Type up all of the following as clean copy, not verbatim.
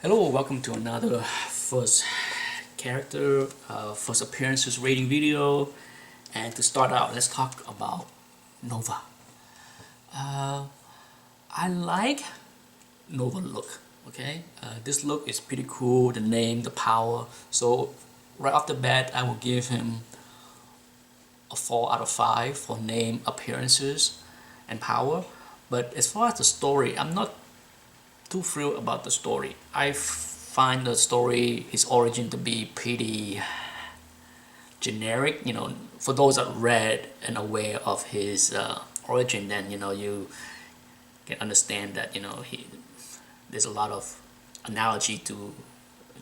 Hello, welcome to another first character, first appearances rating video. And to start out, let's talk about Nova. I like Nova look, okay? This look is pretty cool, the name, the power. So right off the bat, I will give him a 4 out of 5 for name, appearances, and power. But as far as the story, I'm not too thrilled about the story. I find the story, his origin, to be pretty generic. For those that read and aware of his origin, then you can understand that there's a lot of analogy to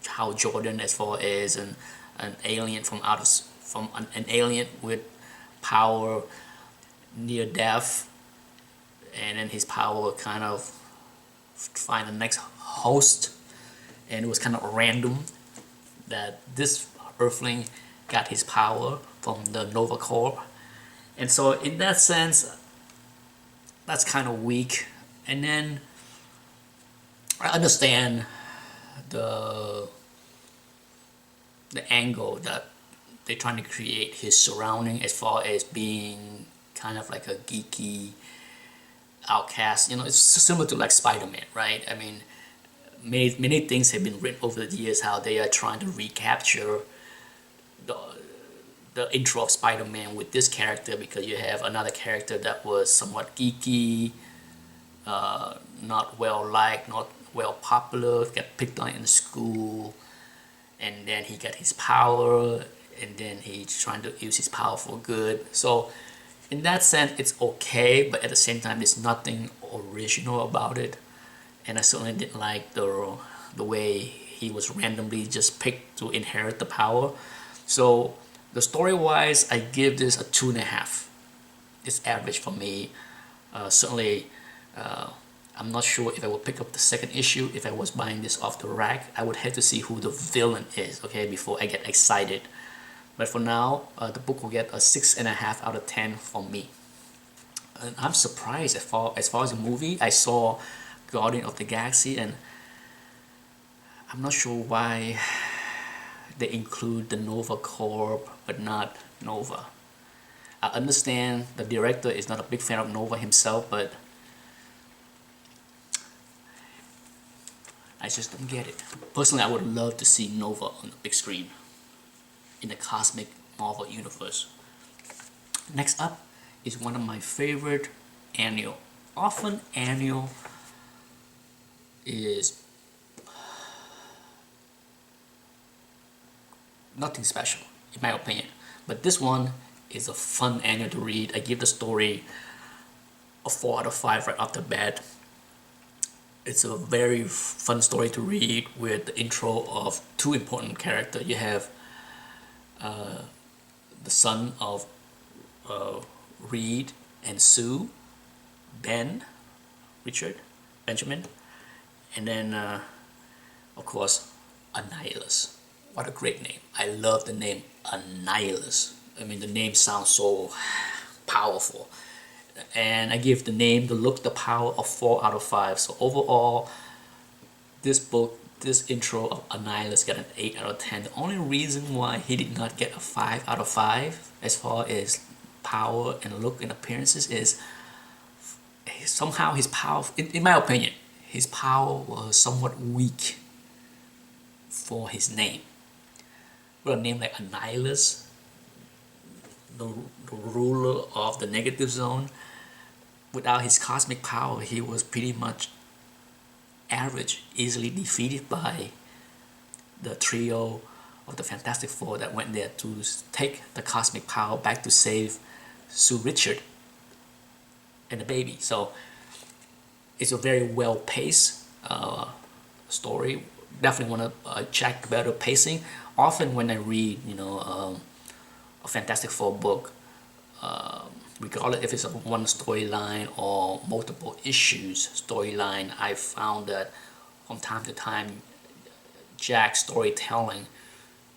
how Jordan, as far as an alien from an alien with power near death, and then his power kind of find the next host, and it was kind of random that this earthling got his power from the Nova Corps. And so in that sense, that's kind of weak. And then I understand the angle that they're trying to create his surrounding, as far as being kind of like a geeky outcast. It's similar to like Spider-Man, right? I mean, many things have been written over the years how they are trying to recapture the intro of Spider-Man with this character, because you have another character that was somewhat geeky, not well liked, not well popular, got picked on in school, and then he got his power, and then he's trying to use his power for good. So in that sense, it's okay, but at the same time, there's nothing original about it. And I certainly didn't like the way he was randomly just picked to inherit the power. So the story-wise, I give this a 2.5. It's average for me. Certainly, I'm not sure if I would pick up the second issue. If I was buying this off the rack, I would have to see who the villain is, okay, before I get excited. But for now, the book will get a 6.5 out of 10 from me. And I'm surprised as far as the movie. I saw Guardian of the Galaxy, and I'm not sure why they include the Nova Corps but not Nova. I understand the director is not a big fan of Nova himself, but I just don't get it. Personally, I would love to see Nova on the big screen in the cosmic Marvel universe. Next up is one of my favorite annual. Often annual is nothing special in my opinion, but this one is a fun annual to read. I give the story a 4 out of 5 right off the bat. It's a very fun story to read with the intro of two important characters. You have the son of Reed and Sue, Benjamin, and then of course Annihalus. What a great name. I love the name Annihalus. I mean, the name sounds so powerful. And I give the name, the look, the power of 4 out of 5. So overall, this book, this intro of Annihalus got an 8 out of 10. The only reason why he did not get a 5 out of 5 as far as power and look and appearances is somehow his power, in my opinion, his power was somewhat weak for his name. With a name like Annihalus, the ruler of the negative zone, without his cosmic power, he was pretty much average, easily defeated by the trio of the Fantastic Four that went there to take the cosmic power back to save Sue Richard and the baby. So it's a very well-paced story. Definitely want to check better pacing. Often when I read, a Fantastic Four book, regardless if it's a one storyline or multiple issues storyline, I found that from time to time, Jack's storytelling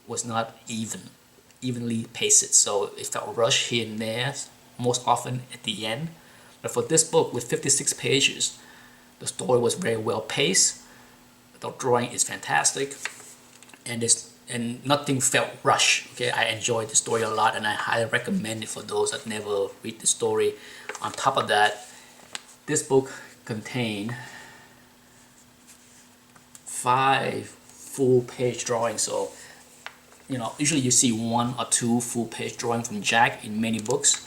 was not evenly paced. So it felt rushed here and there, most often at the end. But for this book with 56 pages, the story was very well paced. The drawing is fantastic, and nothing felt rushed. Okay, I enjoyed the story a lot, and I highly recommend it for those that never read the story. On top of that, this book contained 5 full-page drawings. So, you know, usually you see 1 or 2 full-page drawings from Jack in many books,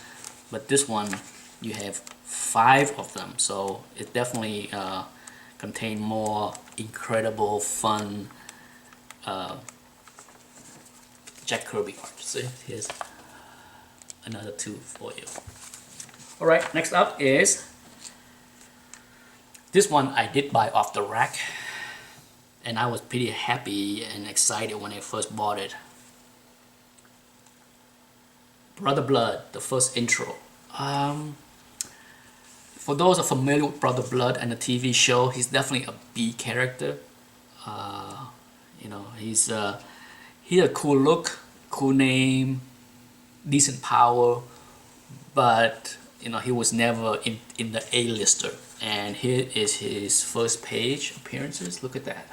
but this one you have 5 of them. So it definitely contained more incredible, fun Jack Kirby art. So here's another 2 for you. Alright, next up is this one. I did buy off the rack, and I was pretty happy and excited when I first bought it. Brother Blood, the first intro. For those who are familiar with Brother Blood and the TV show, he's definitely a B character. You know, he's a cool look, cool name, decent power, but you know, he was never in the A-lister. And here is his first page appearances. Look at that.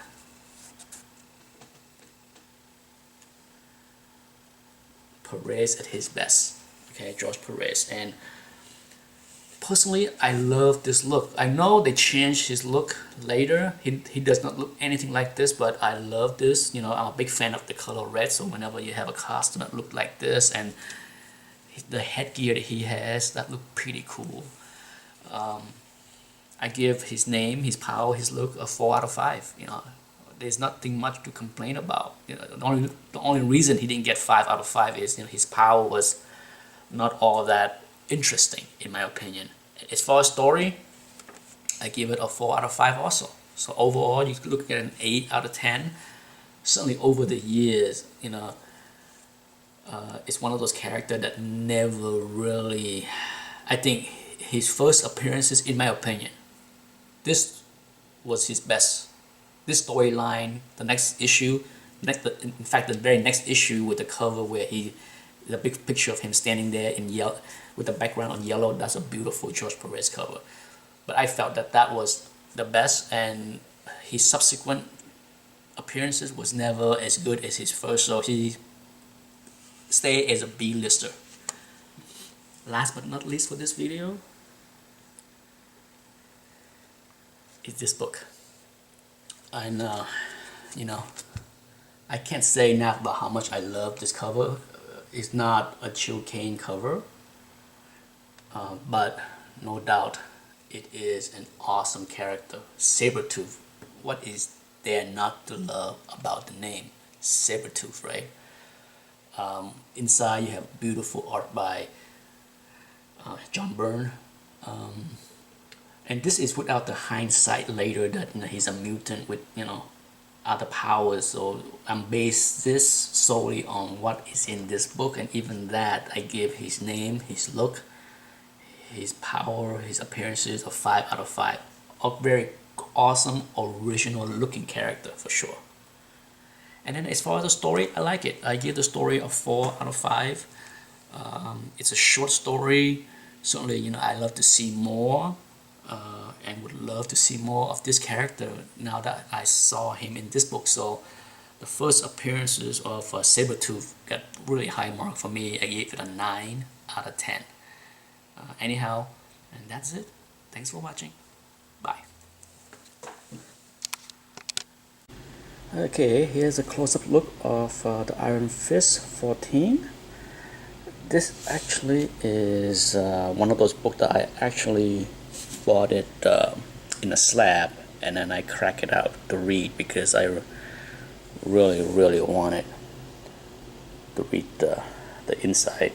Perez at his best. Okay, George Perez. And personally, I love this look. I know they changed his look later. He does not look anything like this, but I love this. You know, I'm a big fan of the color red, so whenever you have a costume that look like this, and the headgear that he has, that look pretty cool. I give his name, his power, his look a 4 out of 5. You know, there's nothing much to complain about. You know, the only reason he didn't get 5 out of 5 is, you know, his power was not all that interesting, in my opinion. As far as story, I give it a 4 out of 5 also. So overall, you could look at an 8 out of 10. Certainly over the years, you know, it's one of those characters that never really, I think his first appearances, in my opinion, this was his best. This storyline, the next issue, in fact the very next issue with the cover where the big picture of him standing there in yellow with the background on yellow, that's a beautiful George Perez cover. But I felt that was the best, and his subsequent appearances was never as good as his first, so he stayed as a B-lister. Last but not least for this video is this book. And you know, I can't say enough about how much I love this cover. It's not a Chill Kane cover, but no doubt it is an awesome character. Sabretooth. What is there not to love about the name Sabretooth, right? Inside you have beautiful art by John Byrne. And this is without the hindsight later that, you know, he's a mutant with, you know, other powers. So I'm based this solely on what is in this book, and even that I give his name, his look, his power, his appearances a 5 out of 5. A very awesome, original looking character for sure. And then as far as the story, I like it. I give the story a 4 out of 5. It's a short story. Certainly, you know, I love to see more. And would love to see more of this character now that I saw him in this book. So the first appearances of Sabretooth got really high mark for me. I gave it a 9 out of 10. Anyhow, and that's it. Thanks for watching. Bye. Okay, here's a close-up look of the Iron Fist 14. This actually is one of those books that I actually bought it in a slab, and then I crack it out to read because I really wanted to read the inside.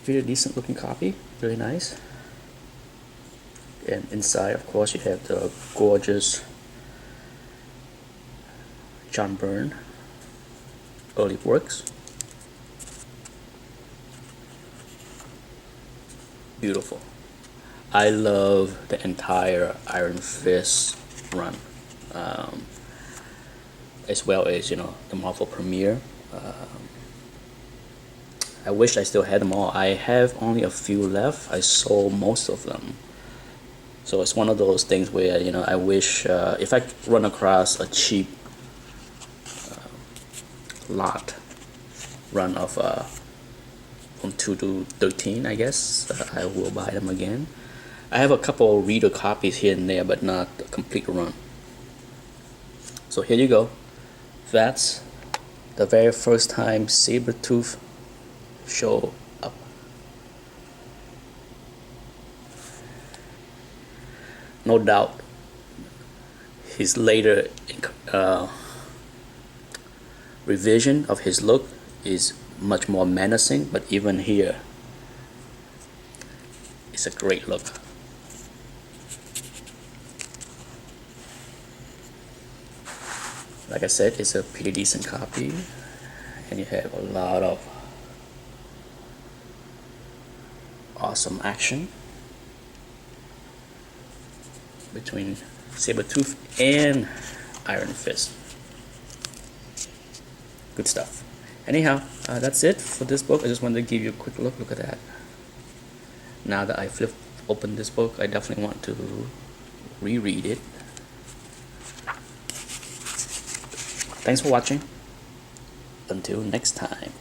Very decent looking copy, really nice. And inside, of course, you have the gorgeous John Byrne early works. Beautiful. I love the entire Iron Fist run, as well as, you know, the Marvel premiere. I wish I still had them all. I have only a few left. I sold most of them, So it's one of those things where, you know, I wish if I run across a cheap lot run of from 2 to 13, I guess I will buy them again. I have a couple of reader copies here and there, but not a complete run. So here you go. That's the very first time Sabretooth show up. No doubt his later revision of his look is much more menacing, but even here it's a great look. Like I said, it's a pretty decent copy, and you have a lot of awesome action between Sabretooth and Iron Fist. Good stuff. Anyhow, that's it for this book. I just wanted to give you a quick look. Look at that. Now that I flipped open this book, I definitely want to reread it. Thanks for watching. Until next time.